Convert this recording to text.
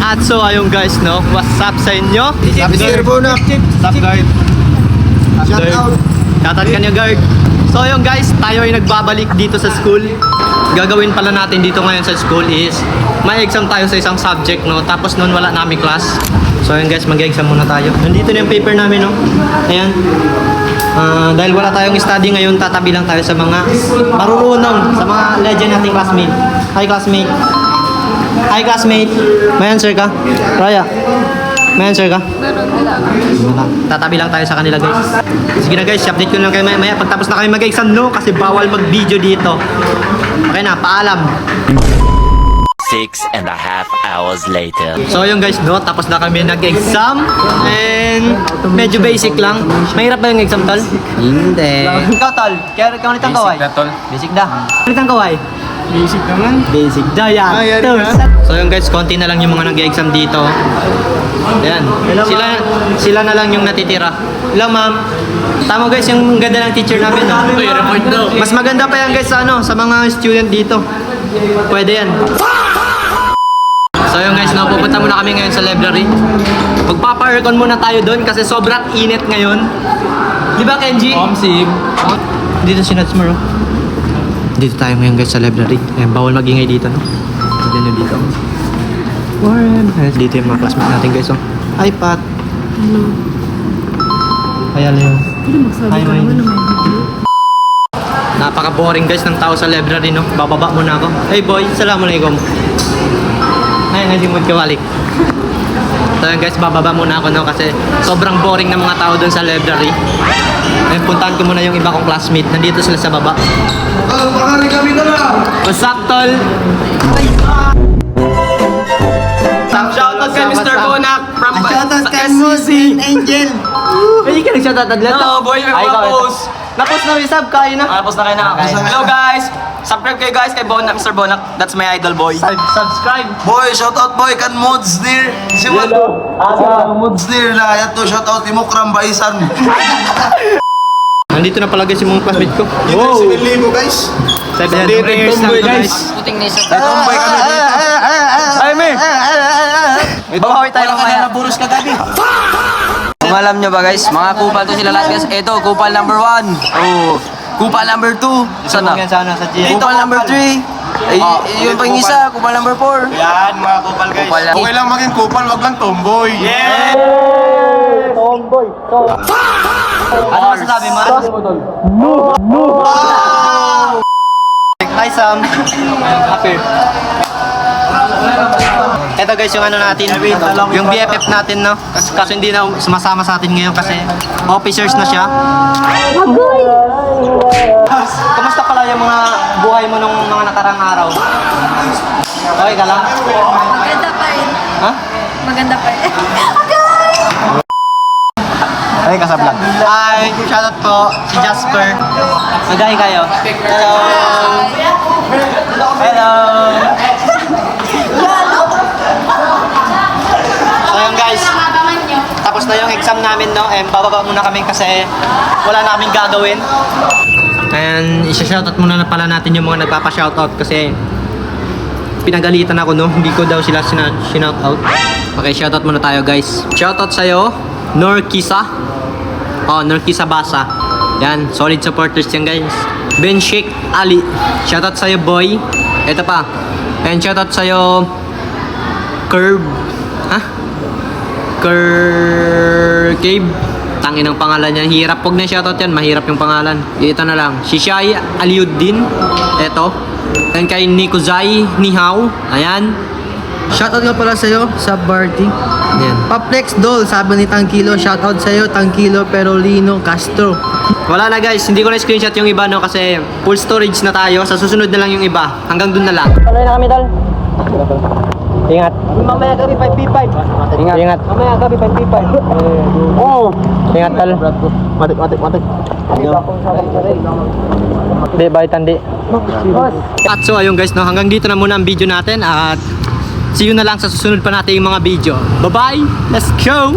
At so ayun guys, no, what's up sa inyo? Sabi Sir Bonak. What's up guard? Shout out. Shoutout ka niya guard. So ayun guys, tayo ay nagbabalik dito sa school. Gagawin pala natin dito ngayon sa school is may exam tayo sa isang subject, no. Tapos noon wala namin class. So ayun guys, mag-exam muna tayo. Nandito na yung paper namin, no. Ayan. Dahil wala tayong study ngayon, tatabi lang tayo sa mga marunong, sa mga legend nating classmate. Hi classmate. Hi classmate. May answer ka? Raya. May answer ka? Tatabi lang tayo sa kanila guys. Sige na guys, update ko lang kayo maya pagtapos na kami mag-exam, no? Kasi bawal mag-video dito. Okay na, paalam. 6.5 hours later. So yun guys, no? Tapos na kami nag-exam. And medyo basic lang. Mahirap ba yung exam, tol? Hindi. Ikaw, tol? Kaya ikaw ulit ang kaway? Basic na, tol. Basic da. Ulit ang kaway? Basic naman. Basic da, yan. yan So yun guys, konti na lang yung mga nag-exam dito. Ayan. Sila na lang yung natitira. Hello, ma'am. Tama guys, yung ganda ng teacher namin, no? report daw. Mas maganda pa yan guys sa ano, sa mga student dito. Pwede yan. So yun guys, no, pupunta muna kami ngayon sa library. Magpapa-aircon muna tayo doon kasi sobrang init ngayon. Di ba, Kenji? Sim. Dito si Natsmar, oh. Dito tayo ngayon guys sa library. Ayan, bawal magingay dito, no? Dito nyo dito. Warren. Ayan, dito yung mga classmates natin guys, oh. Hi, Pat. Hello. Hi, Leo. Hi, Wayne. Napaka-boring guys ng tao sa library, no? Bababa muna ako. Hey boy, assalamualaikum. Ay, nalimod ka balik. So yun guys, bababa muna ako, no? Kasi sobrang boring ng mga tao dun sa library. Ayun, puntahan ko muna yung iba kong classmate. Nandito sila sa baba. Pakari kami ka na. What's up, tol? Shoutout kay Mr. Bonak from Shoutout kay Musin Angel. Pwede ka nag-shoutout agad? Hello, boy. May mga post. Napos na, Wisab. Kain na. Tapos na kayo na. Okay. Hello guys. Subscribe kayo guys kay Bonak, Mr. Bonak. That's my idol, boy. Subscribe. Boy, shout out boy kan Mods dir. Si Wad. Mods dir na yato shout out imo Kram Baisan. Nandito na pala guys yung mga classmate ko. Wow. 7,000 guys. 700 years lang to, guys. Tomboy kami dito. Ay, me. Babawi tayo mamaya. Naburos ka gabi. Kung alam nyo ba guys, mga kupal to sila lahat guys. Ito, kupal number 1. Oh. Kupal number 2. Sana. Sana sa GM. Kupal number 3. Ay, yung pang isa, kupal number 4. Yan mga kupal guys. Kupal lang. Okay lang maging kupal, wag lang tomboy. Yeah. Tomboy. Ano masasabi mo? No. Hi, Sam. Happy. Ito guys yung ano natin, yung BFF natin, no? Kaso hindi na sumasama sa atin ngayon kasi officers na siya. Kamusta pala yung mga buhay mo nung mga nakarang araw? Okay ka lang? Maganda pa rin. Ha? Maganda pa rin. Ay, ka sa vlog. Hi, shoutout po si Jasper. Magay kayo. Hello. Hello. So yun guys, tapos na yung exam namin, no? Bababa muna kami kasi wala na kaming gagawin. And isa-shoutout muna na pala natin yung mga nagpapa-shoutout kasi pinagalitan ako, no? Hindi ko daw sila shoutout. Okay, shoutout muna tayo guys. Shoutout sa'yo, Norkisa. Oh, Norkisa Basa. Yan, solid supporters yan guys. Ben Sheikh Ali. Shoutout sa'yo boy. Ito pa. And shoutout sa'yo Curve. Ha? Cave. Tangin ang pangalan niya. Hirap. Pag na-shoutout yan, mahirap yung pangalan. Ito na lang. Si Shai Aliuddin. Ito. And kay Nikozai Nihao. Ayan. Shoutout nga pala sa'yo, Sub Barty. Ayan. Paplex Doll, sabi ni Tangkilo. Shoutout sa'yo, Tangkilo Perolino Castro. Wala na guys, hindi ko na screenshot yung iba, no? Kasi full storage na tayo. Sa susunod na lang yung iba. Hanggang dun na lang. Tuloy na kami, Dal. Ingat. Mamaya gabi 5v5. Ingat. Mamaya gabi 5v5. Oh. Ingat, Dal. Matik. Di, bye, tandi. At so, ayun guys, no? Hanggang dito na muna ang video natin. At see you na lang sa susunod pa natin yung mga video. Bye-bye! Let's go!